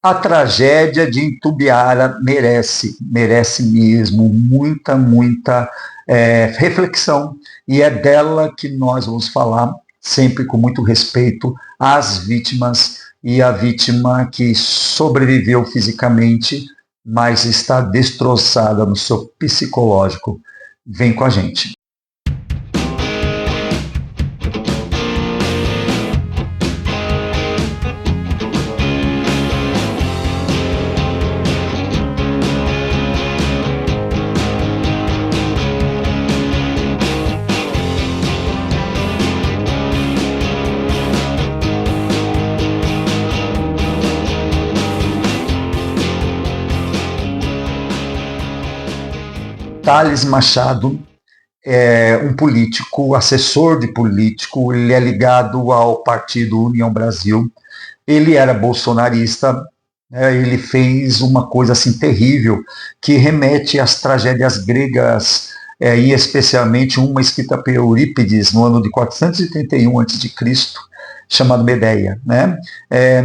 A tragédia de Itumbiara merece mesmo muita reflexão, e é dela que nós vamos falar, sempre com muito respeito às vítimas, e a vítima que sobreviveu fisicamente, mas está destroçada no seu psicológico. Vem com a gente. Thales Machado é um político, assessor de político, ele é ligado ao partido União Brasil, ele era bolsonarista, ele fez uma coisa assim terrível, que remete às tragédias gregas, e especialmente uma escrita por Eurípides no ano de 431 a.C., chamado Medeia. Né?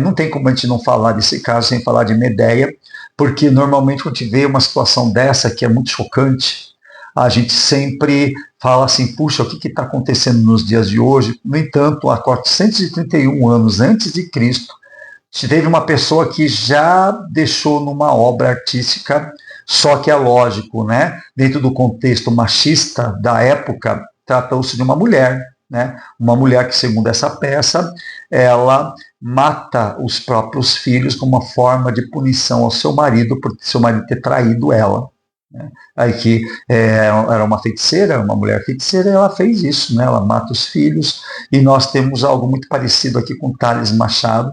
Não tem como a gente não falar desse caso sem falar de Medeia, porque normalmente quando a gente vê uma situação dessa, que é muito chocante, a gente sempre fala assim, puxa, o que está acontecendo nos dias de hoje? No entanto, há 431 anos antes de Cristo, teve uma pessoa que já deixou numa obra artística, só que é lógico, né? Dentro do contexto machista da época, tratou-se de uma mulher, né? Uma mulher que, segundo essa peça, ela mata os próprios filhos como uma forma de punição ao seu marido, por seu marido ter traído ela. Né? Aí que era uma feiticeira, uma mulher feiticeira, e ela fez isso, né? Ela mata os filhos, e nós temos algo muito parecido aqui com Thales Machado,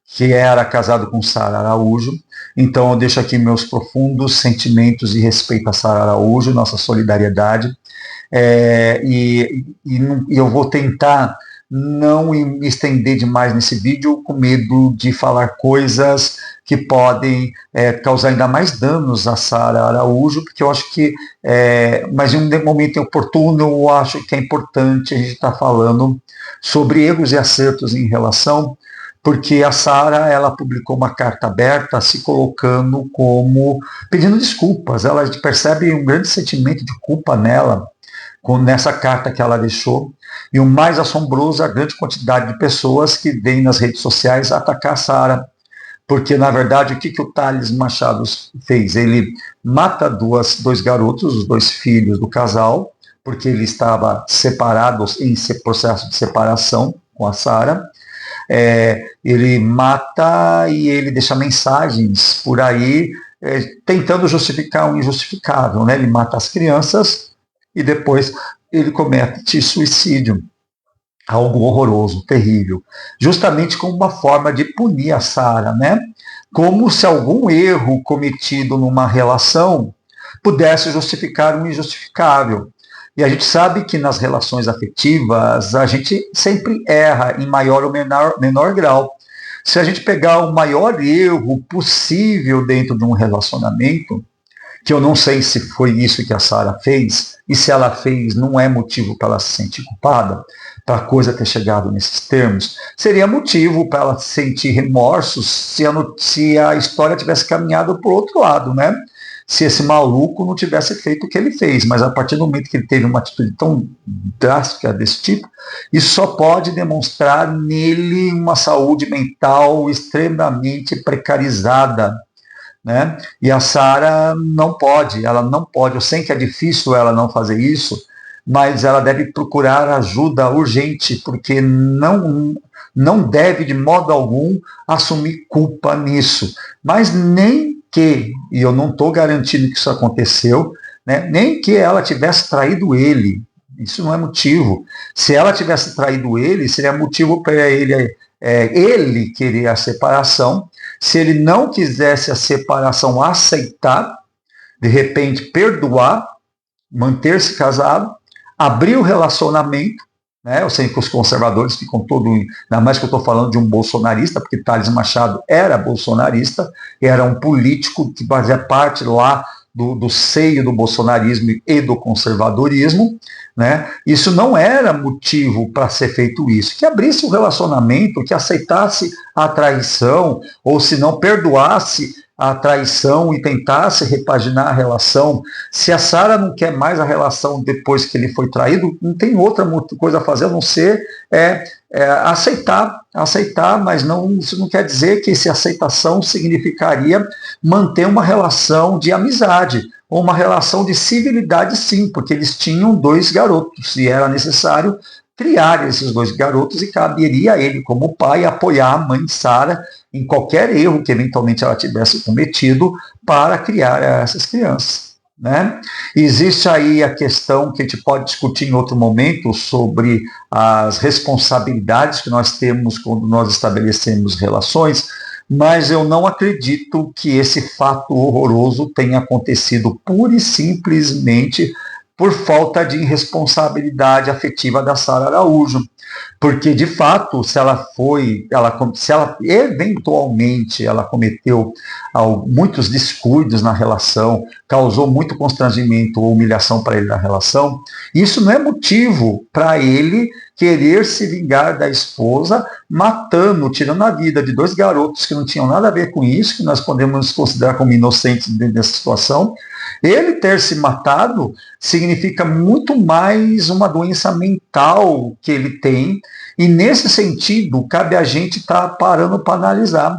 que era casado com Sara Araújo. Então eu deixo aqui meus profundos sentimentos e respeito a Sara Araújo, nossa solidariedade, e eu vou tentar não me estender demais nesse vídeo, com medo de falar coisas que podem causar ainda mais danos a Sara Araújo, porque eu acho que, mas em um momento oportuno, eu acho que é importante a gente estar falando sobre erros e acertos em relação, porque a Sara, ela publicou uma carta aberta se colocando como, pedindo desculpas. Ela percebe um grande sentimento de culpa nela, nessa carta que ela deixou, e o mais assombroso é a grande quantidade de pessoas que vêm nas redes sociais atacar a Sara, porque na verdade o que o Thales Machado fez? Ele mata dois garotos, os dois filhos do casal, porque ele estava separado, em processo de separação com a Sara. Ele mata e ele deixa mensagens por aí, tentando justificar o injustificável, né? Ele mata as crianças e depois ele comete suicídio, algo horroroso, terrível, justamente como uma forma de punir a Sara, né? Como se algum erro cometido numa relação pudesse justificar o injustificável. E a gente sabe que nas relações afetivas a gente sempre erra em maior ou menor grau. Se a gente pegar o maior erro possível dentro de um relacionamento, que eu não sei se foi isso que a Sara fez, e se ela fez não é motivo para ela se sentir culpada, para a coisa ter chegado nesses termos, seria motivo para ela sentir remorsos se a história tivesse caminhado para o outro lado, né? Se esse maluco não tivesse feito o que ele fez, mas a partir do momento que ele teve uma atitude tão drástica desse tipo, isso só pode demonstrar nele uma saúde mental extremamente precarizada, né? E a Sara não pode, eu sei que é difícil ela não fazer isso, mas ela deve procurar ajuda urgente, porque não deve de modo algum assumir culpa nisso, mas nem que, e eu não estou garantindo que isso aconteceu, né, nem que ela tivesse traído ele, isso não é motivo. Se ela tivesse traído ele, seria motivo para ele querer a separação. Se ele não quisesse a separação, aceitar, de repente perdoar, manter-se casado, abrir o relacionamento, né? Eu sei que os conservadores ficam todos, ainda mais que eu estou falando de um bolsonarista, porque Thales Machado era bolsonarista, era um político que fazia parte lá do seio do bolsonarismo e do conservadorismo, né? Isso não era motivo para ser feito isso. Que abrisse o relacionamento, que aceitasse a traição, ou se não perdoasse a traição e tentasse repaginar a relação. Se a Sara não quer mais a relação depois que ele foi traído, não tem outra coisa a fazer a não ser aceitar, mas não, isso não quer dizer que essa aceitação significaria manter uma relação de amizade, ou uma relação de civilidade, sim, porque eles tinham 2 garotos e era necessário criar esses 2 garotos e caberia a ele, como pai, apoiar a mãe Sara em qualquer erro que eventualmente ela tivesse cometido para criar essas crianças. Né? Existe aí a questão que a gente pode discutir em outro momento sobre as responsabilidades que nós temos quando nós estabelecemos relações, mas eu não acredito que esse fato horroroso tenha acontecido pura e simplesmente por falta de responsabilidade afetiva da Sara Araújo. Porque, de fato, se ela eventualmente ela cometeu muitos descuidos na relação, causou muito constrangimento ou humilhação para ele na relação, isso não é motivo para ele querer se vingar da esposa, matando, tirando a vida de 2 garotos que não tinham nada a ver com isso, que nós podemos considerar como inocentes dentro dessa situação. Ele ter se matado significa muito mais uma doença mental que ele tem, e nesse sentido, cabe a gente estar parando para analisar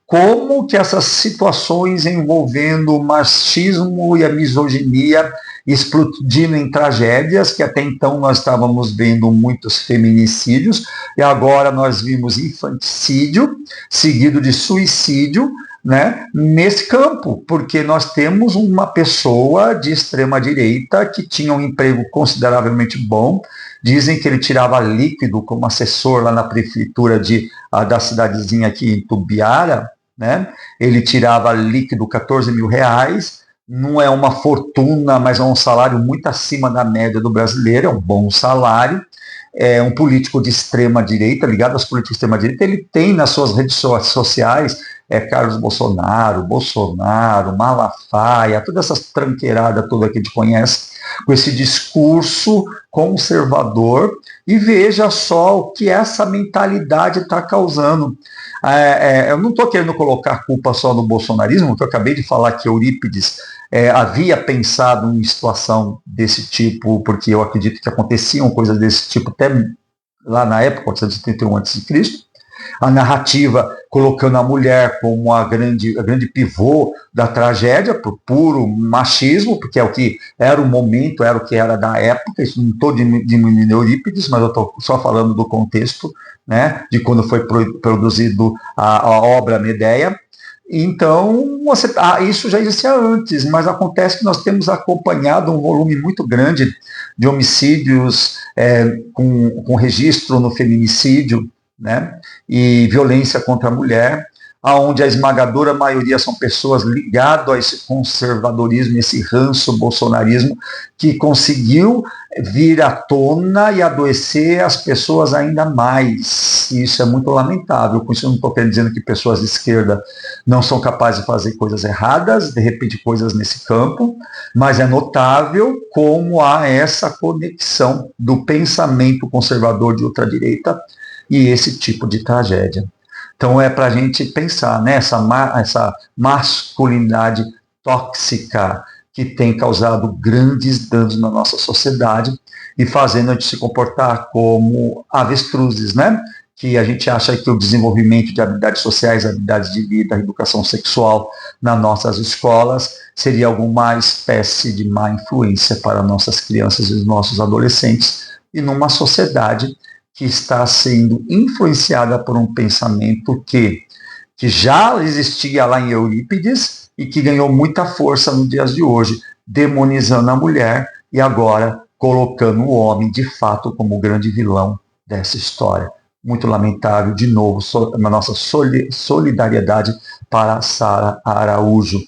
como que essas situações envolvendo o machismo e a misoginia explodindo em tragédias, que até então nós estávamos vendo muitos feminicídios, e agora nós vimos infanticídio, seguido de suicídio, né, nesse campo, porque nós temos uma pessoa de extrema direita que tinha um emprego consideravelmente bom. Dizem que ele tirava líquido como assessor lá na prefeitura da cidadezinha aqui em Tubiara, né? Ele tirava líquido 14 mil reais, não é uma fortuna, mas é um salário muito acima da média do brasileiro, é um bom salário. É um político de extrema direita, ligado às políticos de extrema direita, ele tem nas suas redes sociais Carlos Bolsonaro, Malafaia, toda essa tranqueirada toda que a gente conhece, com esse discurso conservador, e veja só o que essa mentalidade está causando. Eu não estou querendo colocar a culpa só no bolsonarismo, porque eu acabei de falar que Eurípides havia pensado em situação desse tipo, porque eu acredito que aconteciam coisas desse tipo até lá na época, 431 a.C., a narrativa colocando a mulher como a grande pivô da tragédia, por puro machismo, porque é o que era o momento, era o que era da época. Isso não estou diminuindo Eurípides, mas eu estou só falando do contexto, né, de quando foi produzido a obra Medéia. Então, isso já existia antes, mas acontece que nós temos acompanhado um volume muito grande de homicídios com registro no feminicídio, né, e violência contra a mulher, onde a esmagadora maioria são pessoas ligadas a esse conservadorismo, esse ranço bolsonarismo, que conseguiu vir à tona e adoecer as pessoas ainda mais. E isso é muito lamentável. Com isso eu não estou dizendo que pessoas de esquerda não são capazes de fazer coisas erradas, de repente coisas nesse campo, mas é notável como há essa conexão do pensamento conservador de ultradireita e esse tipo de tragédia. Então é para a gente pensar, né, essa masculinidade tóxica que tem causado grandes danos na nossa sociedade e fazendo a gente se comportar como avestruzes, né? Que a gente acha que o desenvolvimento de habilidades sociais, habilidades de vida, educação sexual nas nossas escolas seria alguma espécie de má influência para nossas crianças e os nossos adolescentes, e numa sociedade que está sendo influenciada por um pensamento que já existia lá em Eurípides e que ganhou muita força nos dias de hoje, demonizando a mulher e agora colocando o homem, de fato, como o grande vilão dessa história. Muito lamentável, de novo, na nossa solidariedade para a Sara Araújo,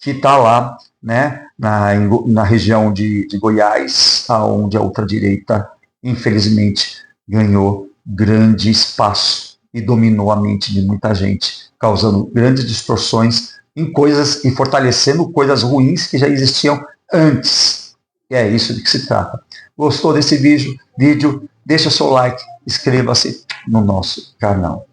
que está lá, né, na região de Goiás, onde a ultradireita, infelizmente, ganhou grande espaço e dominou a mente de muita gente, causando grandes distorções em coisas e fortalecendo coisas ruins que já existiam antes. E é isso de que se trata. Gostou desse vídeo? Deixa o seu like, inscreva-se no nosso canal.